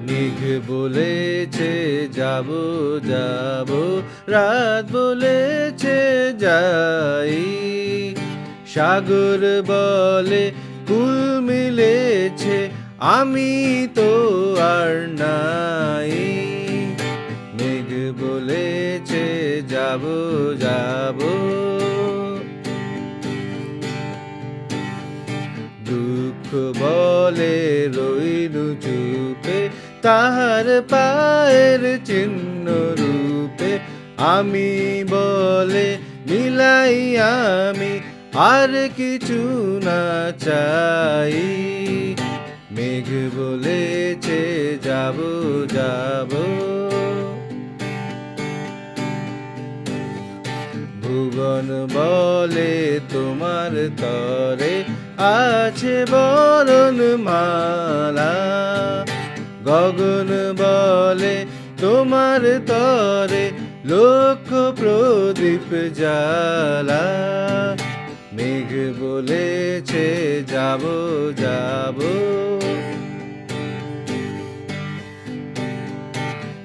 মেঘ বলেছে যাব যাব, রাত বলেছে যাই, সাগর বলে কুল মিলেছে, আমি তো আর নাই। মেঘ বলেছে যাব যাব, দুঃখ বলে রইলু চুপে, তাহার পায়ের চিহ্ন রূপে, আমি বলে মিলাই আমি আর কিছু না চাই। মেঘ বলেছে যাব যাব, ভুবন বলে তোমার তরে আছে বরণ মালা, গগন বলে তোমার তরে লক্ষ প্রদীপ জ্বালা। মেঘ বলেছে যাব যাব,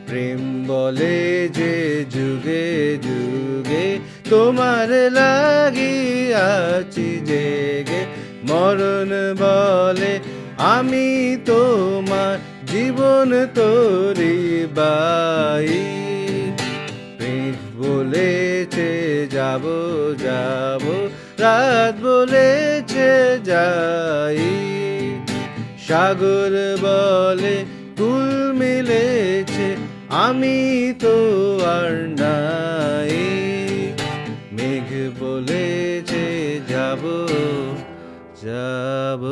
প্রেম বলে যে যুগে যুগে তোমার লাগি আছি জেগে, মরণ বলে আমি তোমার জীবন তোরি বাই। মেঘ বলেছে যাব যাব, রাত বলেছে যাই, সাগর বলে কুল মিলেছে, আমি তো আর নাই। মেঘ বলেছে যাব যাব।